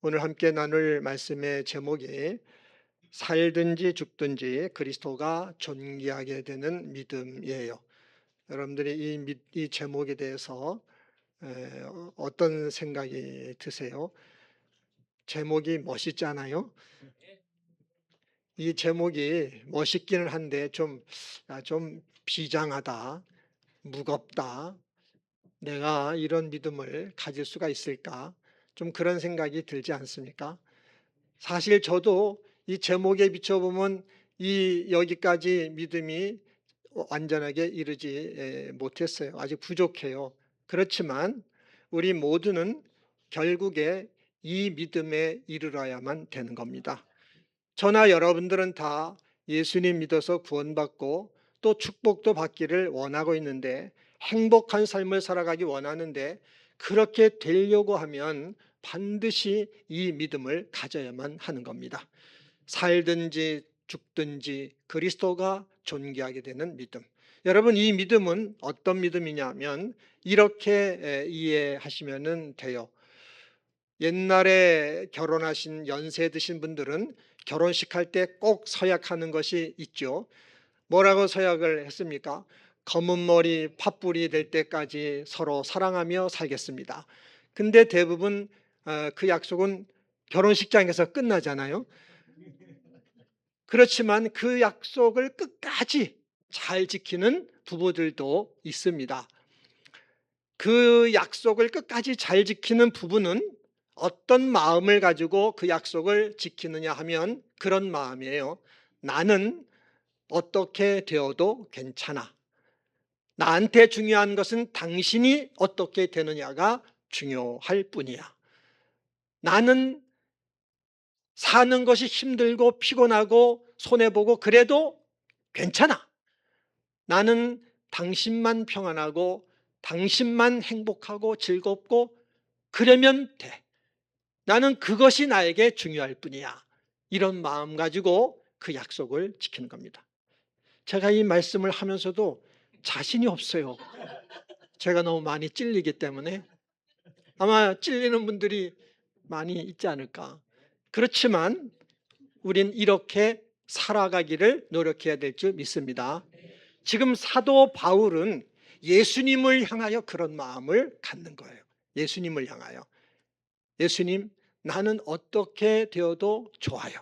오늘 함께 나눌 말씀의 제목이 살든지 죽든지 그리스도가 존귀하게 되는 믿음이에요. 여러분들이 이 제목에 대해서 어떤 생각이 드세요? 제목이 멋있잖아요. 이 제목이 멋있기는 한데 좀 비장하다, 무겁다. 내가 이런 믿음을 가질 수가 있을까? 좀 그런 생각이 들지 않습니까? 사실 저도 이 제목에 비춰보면 여기까지 믿음이 완전하게 이르지 못했어요. 아직 부족해요. 그렇지만 우리 모두는 결국에 이 믿음에 이르러야만 되는 겁니다. 저나 여러분들은 다 예수님 믿어서 구원받고 또 축복도 받기를 원하고 있는데, 행복한 삶을 살아가기 원하는데, 그렇게 되려고 하면 반드시 이 믿음을 가져야만 하는 겁니다. 살든지 죽든지 그리스도가 존귀하게 되는 믿음. 여러분, 이 믿음은 어떤 믿음이냐면 이렇게 이해하시면 돼요. 옛날에 결혼하신 연세 드신 분들은 결혼식 할 때 꼭 서약하는 것이 있죠. 뭐라고 서약을 했습니까? 검은 머리 팥불이 될 때까지 서로 사랑하며 살겠습니다. 근데 대부분 그 약속은 결혼식장에서 끝나잖아요. 그렇지만 그 약속을 끝까지 잘 지키는 부부들도 있습니다. 그 약속을 끝까지 잘 지키는 부부는 어떤 마음을 가지고 그 약속을 지키느냐 하면 그런 마음이에요. 나는 어떻게 되어도 괜찮아. 나한테 중요한 것은 당신이 어떻게 되느냐가 중요할 뿐이야. 나는 사는 것이 힘들고 피곤하고 손해보고 그래도 괜찮아. 나는 당신만 평안하고 당신만 행복하고 즐겁고 그러면 돼. 나는 그것이 나에게 중요할 뿐이야. 이런 마음 가지고 그 약속을 지키는 겁니다. 제가 이 말씀을 하면서도 자신이 없어요. 제가 너무 많이 찔리기 때문에. 아마 찔리는 분들이 많이 있지 않을까. 그렇지만 우린 이렇게 살아가기를 노력해야 될 줄 믿습니다. 지금 사도 바울은 예수님을 향하여 그런 마음을 갖는 거예요. 예수님을 향하여. 예수님, 나는 어떻게 되어도 좋아요.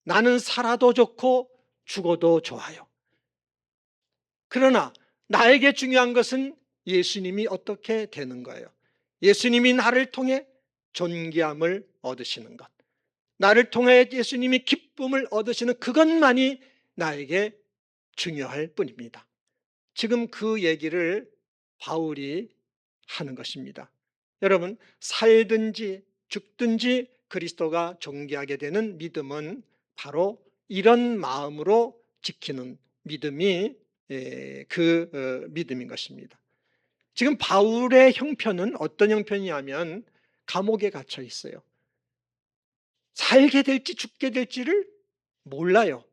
나는 살아도 좋고 죽어도 좋아요. 그러나 나에게 중요한 것은 예수님이 어떻게 되는 거예요. 예수님이 나를 통해 존귀함을 얻으시는 것, 나를 통해 예수님이 기쁨을 얻으시는 그것만이 나에게 중요할 뿐입니다. 지금 그 얘기를 바울이 하는 것입니다. 여러분, 살든지 죽든지 그리스도가 존귀하게 되는 믿음은 바로 이런 마음으로 지키는 믿음이 믿음인 것입니다. 지금 바울의 형편은 어떤 형편이냐면 감옥에 갇혀 있어요. 살게 될지 죽게 될지를 몰라요.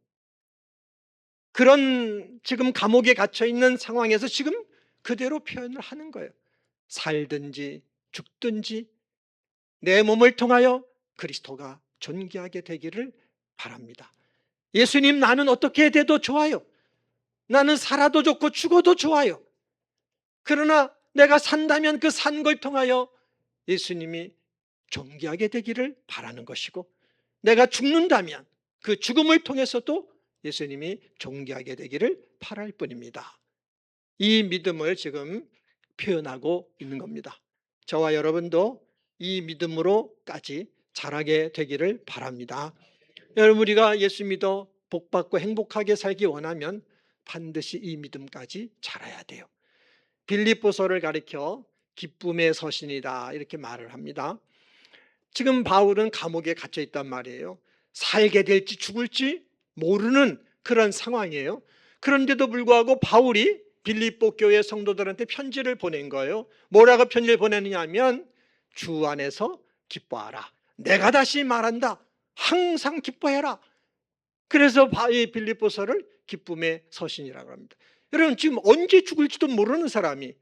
그런 지금 감옥에 갇혀 있는 상황에서 지금 그대로 표현을 하는 거예요. 살든지 죽든지 내 몸을 통하여 그리스도가 존귀하게 되기를 바랍니다. 예수님, 나는 어떻게 돼도 좋아요. 나는 살아도 좋고 죽어도 좋아요. 그러나 내가 산다면 그 산 걸 통하여 예수님이 존귀하게 되기를 바라는 것이고, 내가 죽는다면 그 죽음을 통해서도 예수님이 존귀하게 되기를 바랄 뿐입니다. 이 믿음을 지금 표현하고 있는 겁니다. 저와 여러분도 이 믿음으로까지 자라게 되기를 바랍니다. 여러분, 우리가 예수 믿어 복받고 행복하게 살기 원하면 반드시 이 믿음까지 자라야 돼요. 빌립보서를 가리켜 기쁨의 서신이다 이렇게 말을 합니다. 지금 바울은 감옥에 갇혀 있단 말이에요. 살게 될지 죽을지 모르는 그런 상황이에요. 그런데도 불구하고 바울이 빌립보 교회 성도들한테 편지를 보낸 거예요. 뭐라고 편지를 보내느냐 하면 주 안에서 기뻐하라. 내가 다시 말한다. 항상 기뻐해라. 그래서 이 빌립보서를 기쁨의 서신이라고 합니다. 여러분, 지금 언제 죽을지도 모르는 사람이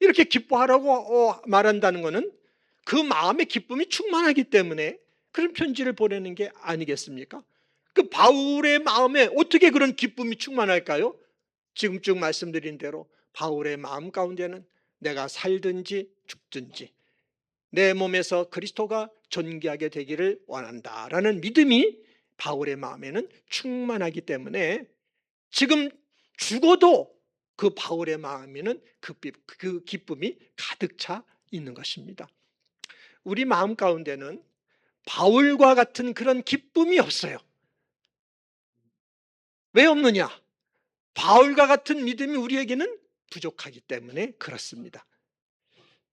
이렇게 기뻐하라고 말한다는 것은 그 마음의 기쁨이 충만하기 때문에 그런 편지를 보내는 게 아니겠습니까? 그 바울의 마음에 어떻게 그런 기쁨이 충만할까요? 지금 쭉 말씀드린 대로 바울의 마음 가운데는 내가 살든지 죽든지 내 몸에서 그리스도가 존귀하게 되기를 원한다라는 믿음이 바울의 마음에는 충만하기 때문에 지금 죽어도 그 바울의 마음에는 그 기쁨이 가득 차 있는 것입니다. 우리 마음 가운데는 바울과 같은 그런 기쁨이 없어요. 왜 없느냐? 바울과 같은 믿음이 우리에게는 부족하기 때문에 그렇습니다.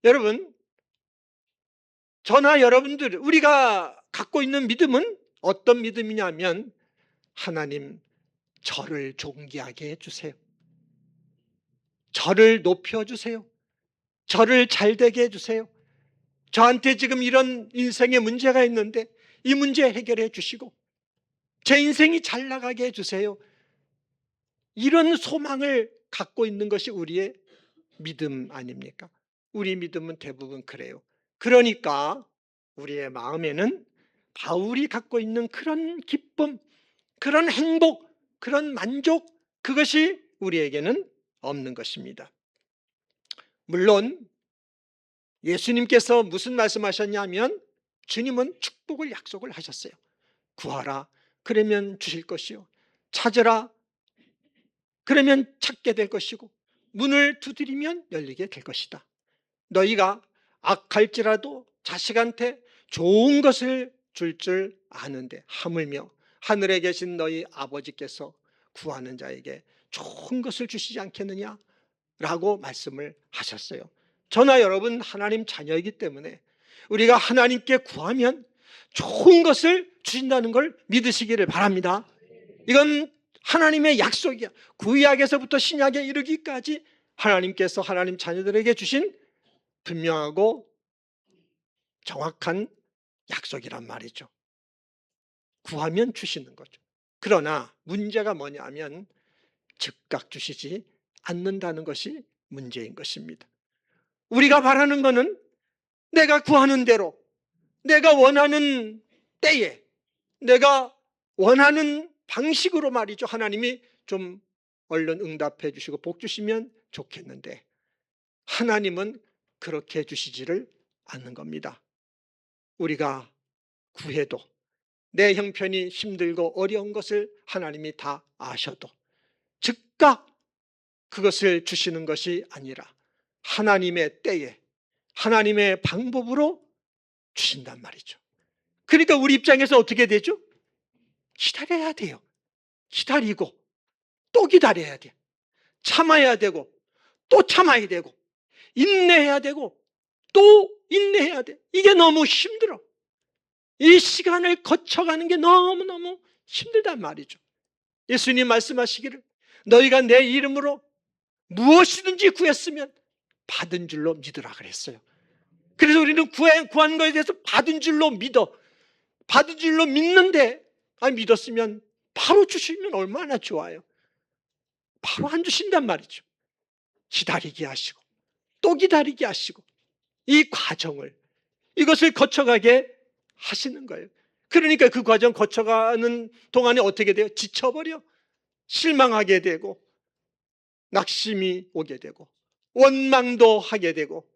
여러분, 저나 여러분들 우리가 갖고 있는 믿음은 어떤 믿음이냐면 하나님 저를 존귀하게 해주세요. 저를 높여주세요. 저를 잘되게 해주세요. 저한테 지금 이런 인생의 문제가 있는데 이 문제 해결해 주시고 제 인생이 잘 나가게 해주세요. 이런 소망을 갖고 있는 것이 우리의 믿음 아닙니까? 우리 믿음은 대부분 그래요. 그러니까 우리의 마음에는 바울이 갖고 있는 그런 기쁨, 그런 행복, 그런 만족, 그것이 우리에게는 없는 것입니다. 물론 예수님께서 무슨 말씀하셨냐면 주님은 축복을 약속을 하셨어요. 구하라 그러면 주실 것이요, 찾으라 그러면 찾게 될 것이고 문을 두드리면 열리게 될 것이다. 너희가 악할지라도 자식한테 좋은 것을 줄 아는데 하물며 하늘에 계신 너희 아버지께서 구하는 자에게 좋은 것을 주시지 않겠느냐 라고 말씀을 하셨어요. 저나 여러분 하나님 자녀이기 때문에 우리가 하나님께 구하면 좋은 것을 주신다는 걸 믿으시기를 바랍니다. 이건 하나님의 약속이야. 구약에서부터 신약에 이르기까지 하나님께서 하나님 자녀들에게 주신 분명하고 정확한 약속이란 말이죠. 구하면 주시는 거죠. 그러나 문제가 뭐냐면 즉각 주시지 않는다는 것이 문제인 것입니다. 우리가 바라는 것은 내가 구하는 대로, 내가 원하는 때에, 내가 원하는 방식으로 말이죠. 하나님이 좀 얼른 응답해 주시고 복 주시면 좋겠는데 하나님은 그렇게 해주시지를 않는 겁니다. 우리가 구해도 내 형편이 힘들고 어려운 것을 하나님이 다 아셔도 즉각 그것을 주시는 것이 아니라 하나님의 때에 하나님의 방법으로 주신단 말이죠. 그러니까 우리 입장에서 어떻게 되죠? 기다려야 돼요. 기다리고 또 기다려야 돼요. 참아야 되고 또 참아야 되고 인내해야 되고 또 인내해야 돼. 이게 너무 힘들어. 이 시간을 거쳐가는 게 너무너무 힘들단 말이죠. 예수님 말씀하시기를 너희가 내 이름으로 무엇이든지 구했으면 받은 줄로 믿으라 그랬어요. 그래서 우리는 구한 거에 대해서 받은 줄로 믿어. 받은 줄로 믿는데 믿었으면 바로 주시면 얼마나 좋아요. 바로 안 주신단 말이죠. 기다리게 하시고 또 기다리게 하시고 이 과정을 이것을 거쳐가게 하시는 거예요. 그러니까 그 과정 거쳐가는 동안에 어떻게 돼요? 지쳐버려. 실망하게 되고 낙심이 오게 되고 원망도 하게 되고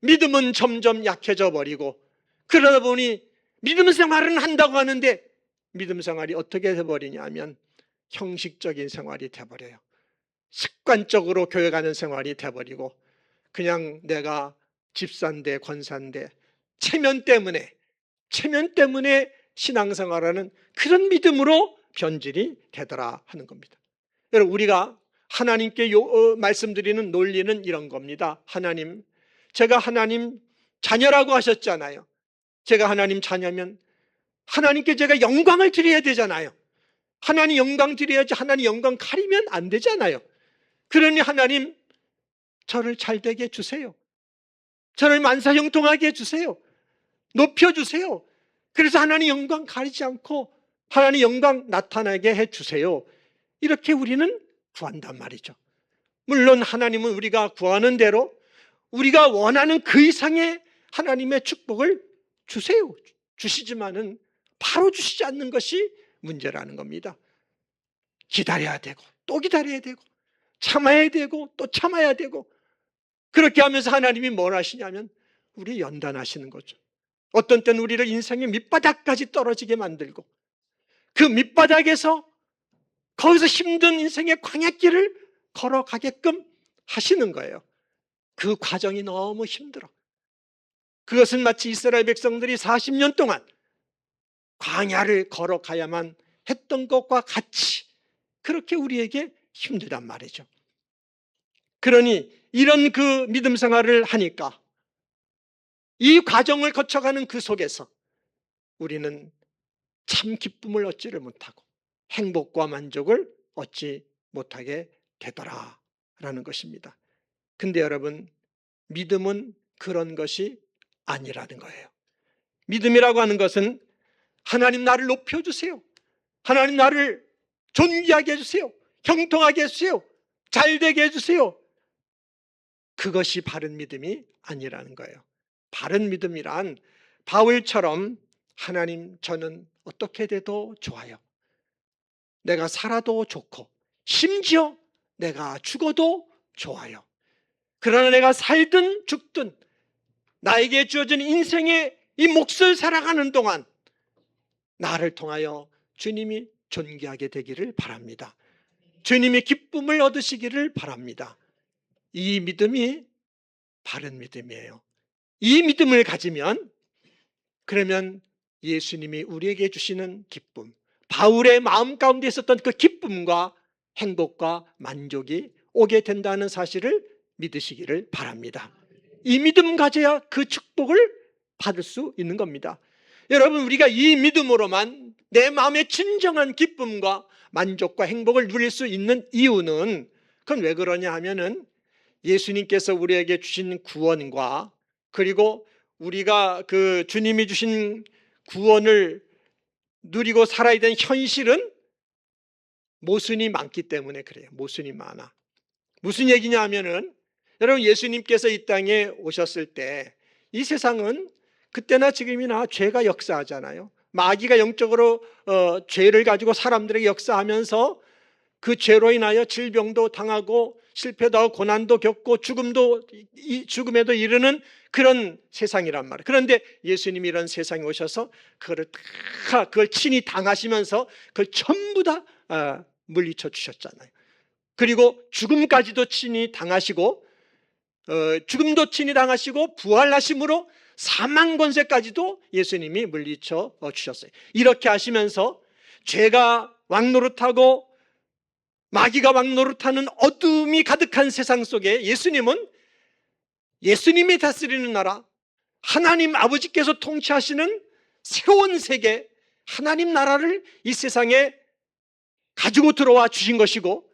믿음은 점점 약해져 버리고 그러다 보니 믿음 생활은 한다고 하는데 믿음 생활이 어떻게 돼버리냐면 형식적인 생활이 돼버려요. 습관적으로 교회 가는 생활이 돼버리고 그냥 내가 집사인데 권사인데 체면 때문에 신앙생활하는 그런 믿음으로 변질이 되더라 하는 겁니다. 여러분 우리가 하나님께 말씀드리는 논리는 이런 겁니다. 하나님, 제가 하나님 자녀라고 하셨잖아요. 제가 하나님 자녀면 하나님께 제가 영광을 드려야 되잖아요. 하나님 영광 드려야지 하나님 영광 가리면 안 되잖아요. 그러니 하나님 저를 잘되게 해주세요. 저를 만사형통하게 해주세요. 높여주세요. 그래서 하나님 영광 가리지 않고 하나님 영광 나타나게 해주세요. 이렇게 우리는 구한단 말이죠. 물론 하나님은 우리가 구하는 대로 우리가 원하는 그 이상의 하나님의 축복을 주세요. 주시지만은 바로 주시지 않는 것이 문제라는 겁니다. 기다려야 되고 또 기다려야 되고 참아야 되고 또 참아야 되고, 그렇게 하면서 하나님이 뭘 하시냐면 우리 연단하시는 거죠. 어떤 때는 우리를 인생의 밑바닥까지 떨어지게 만들고, 그 밑바닥에서 거기서 힘든 인생의 광야길을 걸어가게끔 하시는 거예요. 그 과정이 너무 힘들어. 그것은 마치 이스라엘 백성들이 40년 동안 광야를 걸어가야만 했던 것과 같이 그렇게 우리에게 힘들단 말이죠. 그러니 이런 그 믿음 생활을 하니까 이 과정을 거쳐가는 그 속에서 우리는 참 기쁨을 얻지를 못하고 행복과 만족을 얻지 못하게 되더라라는 것입니다. 근데 여러분, 믿음은 그런 것이 아니라는 거예요. 믿음이라고 하는 것은 하나님 나를 높여주세요, 하나님 나를 존귀하게 해주세요, 형통하게 해주세요, 잘되게 해주세요, 그것이 바른 믿음이 아니라는 거예요. 바른 믿음이란 바울처럼 하나님, 저는 어떻게 돼도 좋아요, 내가 살아도 좋고 심지어 내가 죽어도 좋아요, 그러나 내가 살든 죽든 나에게 주어진 인생의 이 몫을 살아가는 동안 나를 통하여 주님이 존귀하게 되기를 바랍니다. 주님이 기쁨을 얻으시기를 바랍니다. 이 믿음이 바른 믿음이에요. 이 믿음을 가지면, 그러면 예수님이 우리에게 주시는 기쁨, 바울의 마음 가운데 있었던 그 기쁨과 행복과 만족이 오게 된다는 사실을 믿으시기를 바랍니다. 이 믿음 가져야 그 축복을 받을 수 있는 겁니다. 여러분, 우리가 이 믿음으로만 내 마음의 진정한 기쁨과 만족과 행복을 누릴 수 있는 이유는, 그건 왜 그러냐 하면은 예수님께서 우리에게 주신 구원과, 그리고 우리가 그 주님이 주신 구원을 누리고 살아야 되는 현실은 모순이 많기 때문에 그래요. 모순이 많아. 무슨 얘기냐 하면은, 여러분, 예수님께서 이 땅에 오셨을 때 이 세상은 그때나 지금이나 죄가 역사하잖아요. 마귀가 영적으로 죄를 가지고 사람들에게 역사하면서 그 죄로 인하여 질병도 당하고 실패도 하고 고난도 겪고 죽음에도 이르는 그런 세상이란 말이에요. 그런데 예수님이 이런 세상에 오셔서 그걸 친히 당하시면서 그걸 전부 다 물리쳐 주셨잖아요. 그리고 죽음까지도 친히 당하시고, 죽음도 친히 당하시고 부활하심으로 사망 권세까지도 예수님이 물리쳐 주셨어요. 이렇게 하시면서 죄가 왕노릇하고 마귀가 왕노릇하는 어둠이 가득한 세상 속에 예수님은 예수님이 다스리는 나라, 하나님 아버지께서 통치하시는 새로운 세계, 하나님 나라를 이 세상에 가지고 들어와 주신 것이고,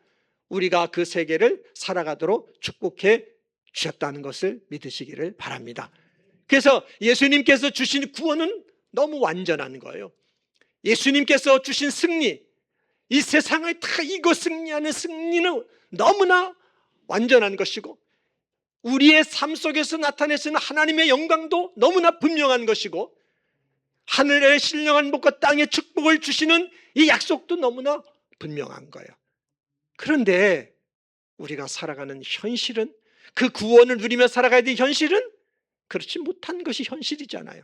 우리가 그 세계를 살아가도록 축복해 주셨다는 것을 믿으시기를 바랍니다. 그래서 예수님께서 주신 구원은 너무 완전한 거예요. 예수님께서 주신 승리, 이 세상을 다 이고 승리하는 승리는 너무나 완전한 것이고, 우리의 삶 속에서 나타내시는 하나님의 영광도 너무나 분명한 것이고, 하늘의 신령한 복과 땅의 축복을 주시는 이 약속도 너무나 분명한 거예요. 그런데 우리가 살아가는 현실은, 그 구원을 누리며 살아가야 될 현실은 그렇지 못한 것이 현실이잖아요.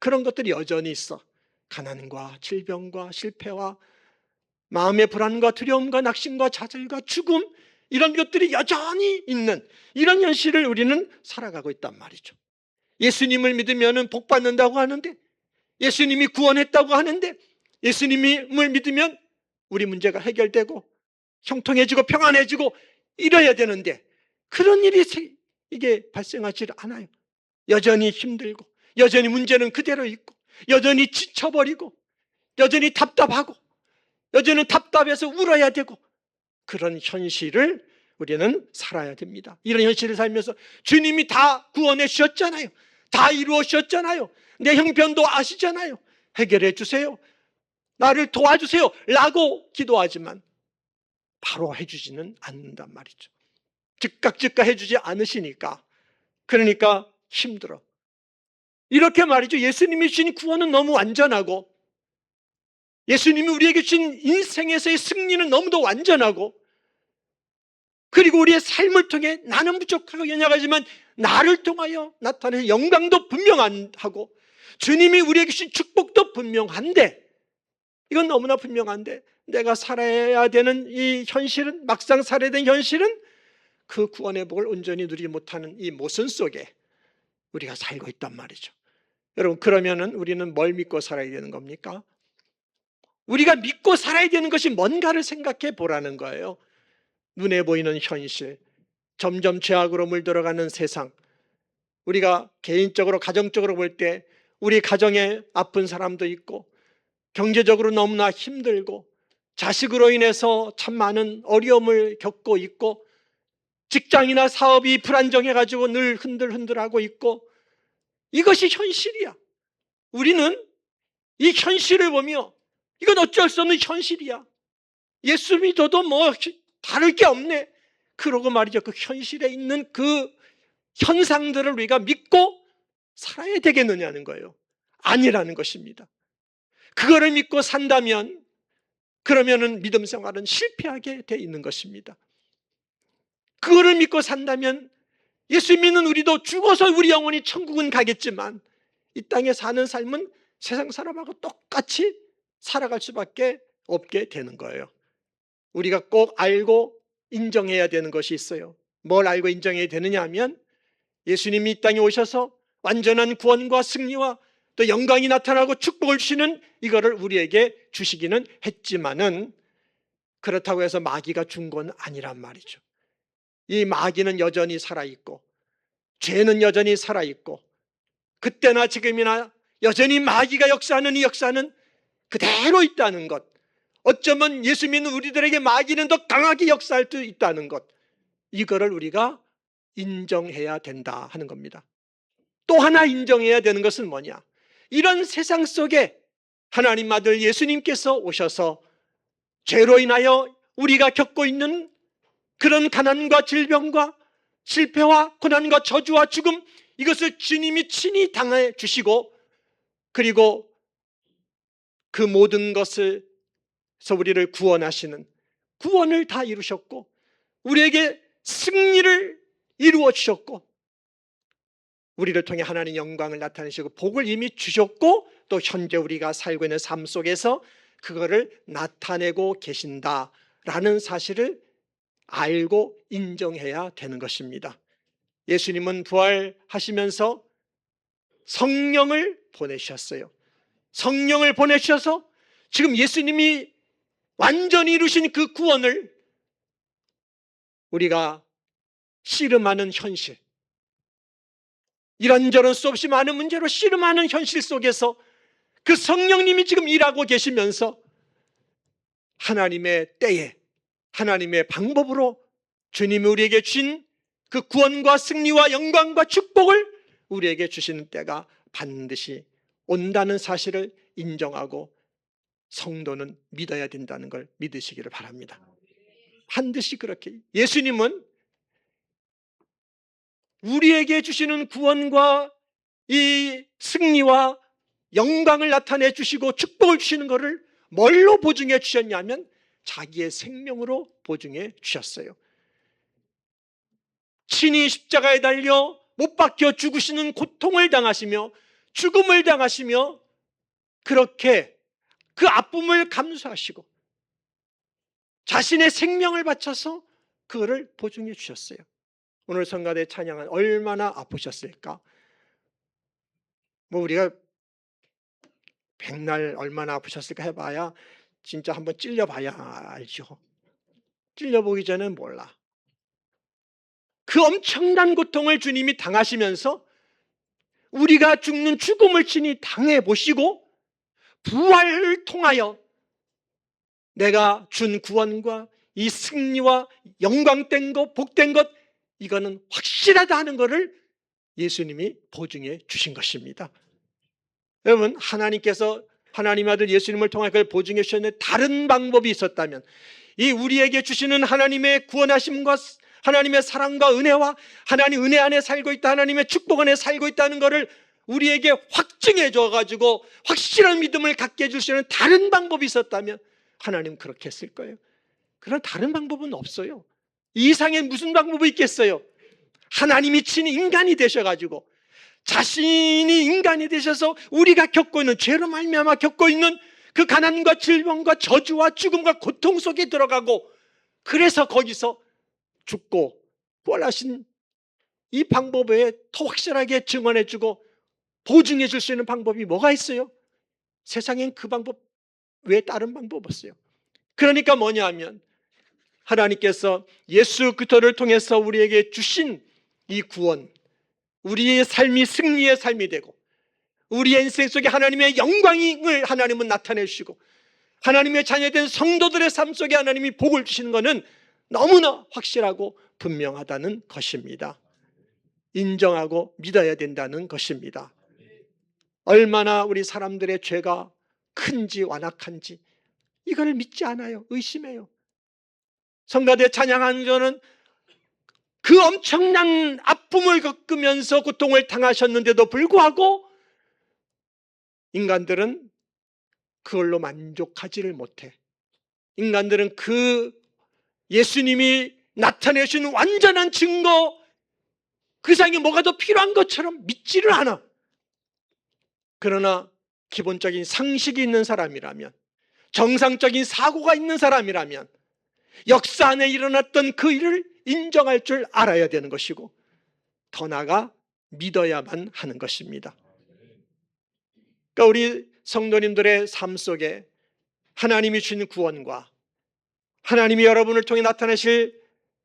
그런 것들이 여전히 있어. 가난과 질병과 실패와 마음의 불안과 두려움과 낙심과 좌절과 죽음, 이런 것들이 여전히 있는 이런 현실을 우리는 살아가고 있단 말이죠. 예수님을 믿으면 복 받는다고 하는데, 예수님이 구원했다고 하는데, 예수님을 믿으면 우리 문제가 해결되고 형통해지고 평안해지고 이래야 되는데, 그런 일이 이게 발생하지 않아요. 여전히 힘들고, 여전히 문제는 그대로 있고, 여전히 지쳐버리고, 여전히 답답하고, 여전히 답답해서 울어야 되고, 그런 현실을 우리는 살아야 됩니다. 이런 현실을 살면서 주님이 다 구원해 주셨잖아요. 다 이루어 주셨잖아요. 내 형편도 아시잖아요. 해결해 주세요, 나를 도와주세요 라고 기도하지만 바로 해주지는 않는단 말이죠. 즉각 해주지 않으시니까, 그러니까 힘들어. 이렇게 말이죠. 예수님이 주신 구원은 너무 완전하고, 예수님이 우리에게 주신 인생에서의 승리는 너무도 완전하고, 그리고 우리의 삶을 통해 나는 부족하고 연약하지만 나를 통하여 나타내는 영광도 분명하고, 주님이 우리에게 주신 축복도 분명한데, 이건 너무나 분명한데 내가 살아야 되는 이 현실은, 막상 살아야 되는 현실은 그 구원의 복을 온전히 누리지 못하는 이 모순 속에 우리가 살고 있단 말이죠. 여러분, 그러면은 우리는 뭘 믿고 살아야 되는 겁니까? 우리가 믿고 살아야 되는 것이 뭔가를 생각해 보라는 거예요. 눈에 보이는 현실, 점점 죄악으로 물들어가는 세상, 우리가 개인적으로 가정적으로 볼 때 우리 가정에 아픈 사람도 있고, 경제적으로 너무나 힘들고, 자식으로 인해서 참 많은 어려움을 겪고 있고, 직장이나 사업이 불안정해가지고 늘 흔들흔들하고 있고, 이것이 현실이야. 우리는 이 현실을 보며 이건 어쩔 수 없는 현실이야, 예수 믿어도 뭐 다를 게 없네, 그러고 말이죠, 그 현실에 있는 그 현상들을 우리가 믿고 살아야 되겠느냐는 거예요. 아니라는 것입니다. 그거를 믿고 산다면 그러면은 믿음 생활은 실패하게 돼 있는 것입니다. 그거를 믿고 산다면 예수 믿는 우리도 죽어서 우리 영혼이 천국은 가겠지만 이 땅에 사는 삶은 세상 사람하고 똑같이 살아갈 수밖에 없게 되는 거예요. 우리가 꼭 알고 인정해야 되는 것이 있어요. 뭘 알고 인정해야 되느냐 하면, 예수님이 이 땅에 오셔서 완전한 구원과 승리와 또 영광이 나타나고 축복을 주시는 이거를 우리에게 주시기는 했지만은, 그렇다고 해서 마귀가 준 건 아니란 말이죠. 이 마귀는 여전히 살아있고, 죄는 여전히 살아있고, 그때나 지금이나 여전히 마귀가 역사하는 이 역사는 그대로 있다는 것, 어쩌면 예수 믿는 우리들에게 마귀는 더 강하게 역사할 수 있다는 것, 이거를 우리가 인정해야 된다 하는 겁니다. 또 하나 인정해야 되는 것은 뭐냐, 이런 세상 속에 하나님 아들 예수님께서 오셔서 죄로 인하여 우리가 겪고 있는 그런 가난과 질병과 실패와 고난과 저주와 죽음, 이것을 주님이 친히 당해 주시고, 그리고 그 모든 것에서 우리를 구원하시는 구원을 다 이루셨고, 우리에게 승리를 이루어 주셨고, 우리를 통해 하나님 영광을 나타내시고 복을 이미 주셨고, 또 현재 우리가 살고 있는 삶 속에서 그거를 나타내고 계신다라는 사실을 알고 인정해야 되는 것입니다. 예수님은 부활하시면서 성령을 보내주셨어요. 성령을 보내주셔서 지금 예수님이 완전히 이루신 그 구원을 우리가 씨름하는 현실, 이런저런 수없이 많은 문제로 씨름하는 현실 속에서 그 성령님이 지금 일하고 계시면서 하나님의 때에 하나님의 방법으로 주님이 우리에게 주신 그 구원과 승리와 영광과 축복을 우리에게 주시는 때가 반드시 온다는 사실을 인정하고 성도는 믿어야 된다는 걸 믿으시기를 바랍니다. 반드시 그렇게 예수님은 우리에게 주시는 구원과 이 승리와 영광을 나타내 주시고 축복을 주시는 것을 뭘로 보증해 주셨냐면 자기의 생명으로 보증해 주셨어요. 친히 십자가에 달려 못 박혀 죽으시는 고통을 당하시며 죽음을 당하시며 그렇게 그 아픔을 감수하시고 자신의 생명을 바쳐서 그거를 보증해 주셨어요. 오늘 성가대 찬양은 얼마나 아프셨을까? 뭐 우리가 백날 얼마나 아프셨을까 해봐야 진짜 한번 찔려봐야 알죠. 찔려보기 전엔 몰라. 그 엄청난 고통을 주님이 당하시면서 우리가 죽는 죽음을 친히 당해보시고 부활을 통하여 내가 준 구원과 이 승리와 영광된 것, 복된 것, 이거는 확실하다 하는 것을 예수님이 보증해 주신 것입니다. 여러분, 하나님께서 하나님 아들 예수님을 통해 그걸 보증해 주셨는데 다른 방법이 있었다면, 이 우리에게 주시는 하나님의 구원하심과 하나님의 사랑과 은혜와 하나님 은혜 안에 살고 있다, 하나님의 축복 안에 살고 있다는 것을 우리에게 확증해 줘가지고 확실한 믿음을 갖게 해줄 수 있는 다른 방법이 있었다면 하나님 그렇게 했을 거예요. 그런 다른 방법은 없어요. 이 이상에 무슨 방법이 있겠어요? 하나님이 친히 인간이 되셔가지고 자신이 인간이 되셔서 우리가 겪고 있는, 죄로 말미암아 겪고 있는 그 가난과 질병과 저주와 죽음과 고통 속에 들어가고, 그래서 거기서 죽고 부활하신 이 방법에 더 확실하게 증언해주고 보증해 줄 수 있는 방법이 뭐가 있어요? 세상엔 그 방법 외에 다른 방법 없어요. 그러니까 뭐냐 하면 하나님께서 예수 그리스도를 통해서 우리에게 주신 이 구원, 우리의 삶이 승리의 삶이 되고 우리의 인생 속에 하나님의 영광을 하나님은 나타내 주시고 하나님의 자녀된 성도들의 삶 속에 하나님이 복을 주시는 것은 너무나 확실하고 분명하다는 것입니다. 인정하고 믿어야 된다는 것입니다. 얼마나 우리 사람들의 죄가 큰지 완악한지 이걸 믿지 않아요. 의심해요. 성가대 찬양하는 저는 그 엄청난 아픔을 겪으면서 고통을 당하셨는데도 불구하고 인간들은 그걸로 만족하지를 못해. 인간들은 그 예수님이 나타내신 완전한 증거, 그 이상에 뭐가 더 필요한 것처럼 믿지를 않아. 그러나 기본적인 상식이 있는 사람이라면, 정상적인 사고가 있는 사람이라면 역사 안에 일어났던 그 일을 인정할 줄 알아야 되는 것이고 더 나아가 믿어야만 하는 것입니다. 그러니까 우리 성도님들의 삶 속에 하나님이 주신 구원과 하나님이 여러분을 통해 나타내실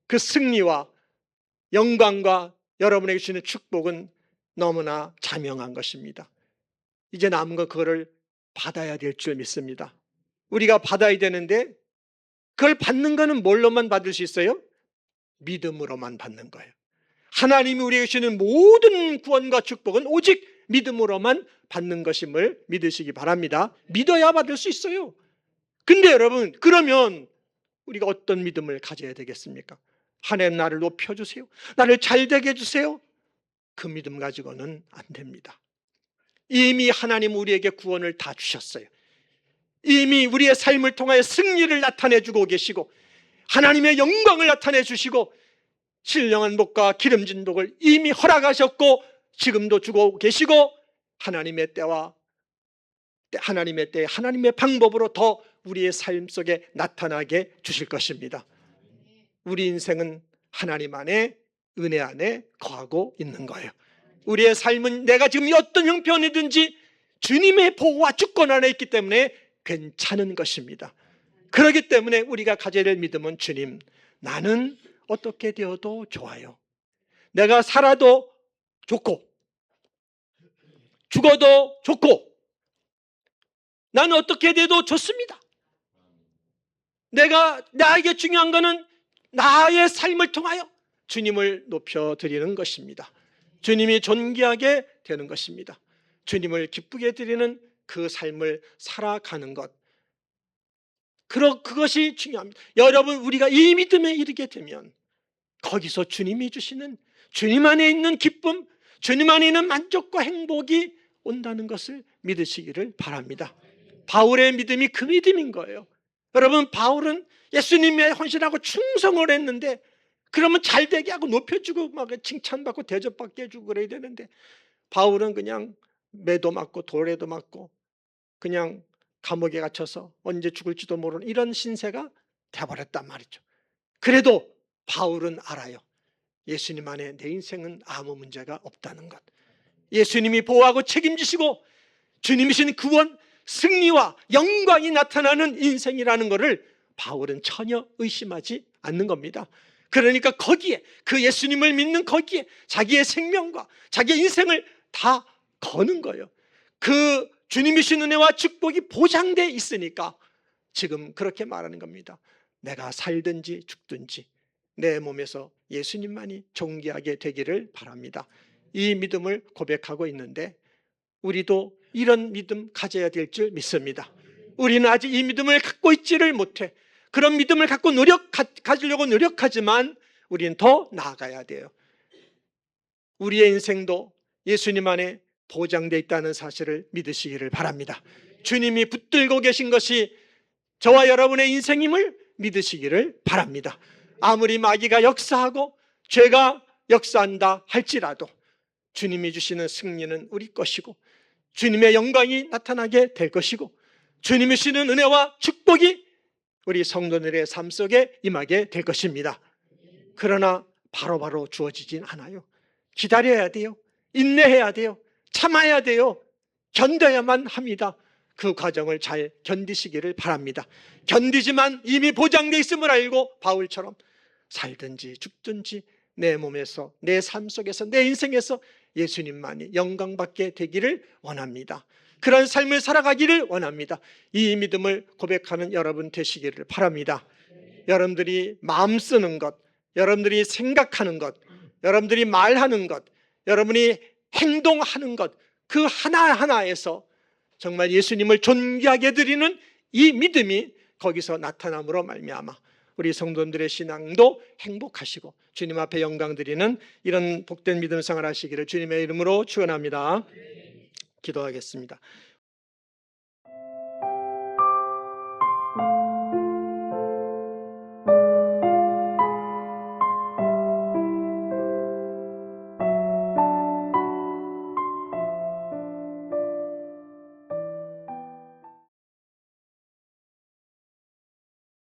그 승리와 영광과 여러분에게 주시는 축복은 너무나 자명한 것입니다. 이제 남은 건 그거를 받아야 될 줄 믿습니다. 우리가 받아야 되는데 그걸 받는 거는 뭘로만 받을 수 있어요? 믿음으로만 받는 거예요. 하나님이 우리에게 주시는 모든 구원과 축복은 오직 믿음으로만 받는 것임을 믿으시기 바랍니다. 믿어야 받을 수 있어요. 근데 여러분, 그러면 우리가 어떤 믿음을 가져야 되겠습니까? 하나님 나를 높여주세요, 나를 잘되게 해주세요, 그 믿음 가지고는 안 됩니다. 이미 하나님 우리에게 구원을 다 주셨어요. 이미 우리의 삶을 통하여 승리를 나타내주고 계시고 하나님의 영광을 나타내 주시고 신령한 복과 기름진 복을 이미 허락하셨고 지금도 주고 계시고 하나님의 때와 하나님의 때 하나님의 방법으로 더 우리의 삶 속에 나타나게 주실 것입니다. 우리 인생은 하나님 안에, 은혜 안에 거하고 있는 거예요. 우리의 삶은 내가 지금 어떤 형편이든지 주님의 보호와 주권 안에 있기 때문에 괜찮은 것입니다. 그렇기 때문에 우리가 가져야 될 믿음은, 주님, 나는 어떻게 되어도 좋아요. 내가 살아도 좋고 죽어도 좋고 나는 어떻게 돼도 좋습니다. 나에게 중요한 것은 나의 삶을 통하여 주님을 높여드리는 것입니다. 주님이 존귀하게 되는 것입니다. 주님을 기쁘게 드리는 그 삶을 살아가는 것, 그것이 중요합니다. 여러분, 우리가 이 믿음에 이르게 되면 거기서 주님이 주시는, 주님 안에 있는 기쁨, 주님 안에 있는 만족과 행복이 온다는 것을 믿으시기를 바랍니다. 바울의 믿음이 그 믿음인 거예요. 여러분, 바울은 예수님에 헌신하고 충성을 했는데 그러면 잘되게 하고 높여주고 막 칭찬받고 대접받게 해주고 그래야 되는데 바울은 그냥 매도 맞고 돌에도 맞고 그냥 감옥에 갇혀서 언제 죽을지도 모르는 이런 신세가 돼버렸단 말이죠. 그래도 바울은 알아요. 예수님 안에 내 인생은 아무 문제가 없다는 것. 예수님이 보호하고 책임지시고 주님이신 구원, 승리와 영광이 나타나는 인생이라는 것을 바울은 전혀 의심하지 않는 겁니다. 그러니까 거기에, 그 예수님을 믿는 거기에 자기의 생명과 자기의 인생을 다 거는 거예요. 그 주님이신 은혜와 축복이 보장되어 있으니까 지금 그렇게 말하는 겁니다. 내가 살든지 죽든지 내 몸에서 예수님만이 존귀하게 되기를 바랍니다. 이 믿음을 고백하고 있는데 우리도 이런 믿음 가져야 될 줄 믿습니다. 우리는 아직 이 믿음을 갖고 있지를 못해. 그런 믿음을 갖고 가지려고 노력하지만 우리는 더 나아가야 돼요. 우리의 인생도 예수님 안에 보장되어 있다는 사실을 믿으시기를 바랍니다. 주님이 붙들고 계신 것이 저와 여러분의 인생임을 믿으시기를 바랍니다. 아무리 마귀가 역사하고 죄가 역사한다 할지라도 주님이 주시는 승리는 우리 것이고 주님의 영광이 나타나게 될 것이고 주님이 주시는 은혜와 축복이 우리 성도들의 삶 속에 임하게 될 것입니다. 그러나 바로바로 주어지진 않아요. 기다려야 돼요. 인내해야 돼요. 참아야 돼요. 견뎌야만 합니다. 그 과정을 잘 견디시기를 바랍니다. 견디지만 이미 보장되어 있음을 알고 바울처럼 살든지 죽든지 내 몸에서, 내 삶 속에서, 내 인생에서 예수님만이 영광받게 되기를 원합니다. 그런 삶을 살아가기를 원합니다. 이 믿음을 고백하는 여러분 되시기를 바랍니다. 여러분들이 마음 쓰는 것, 여러분들이 생각하는 것, 여러분들이 말하는 것, 여러분이 행동하는 것, 그 하나하나에서 정말 예수님을 존귀하게 드리는 이 믿음이 거기서 나타남으로 말미암아 우리 성도들의 신앙도 행복하시고 주님 앞에 영광 드리는 이런 복된 믿음 생활 하시기를 주님의 이름으로 축원합니다. 기도하겠습니다.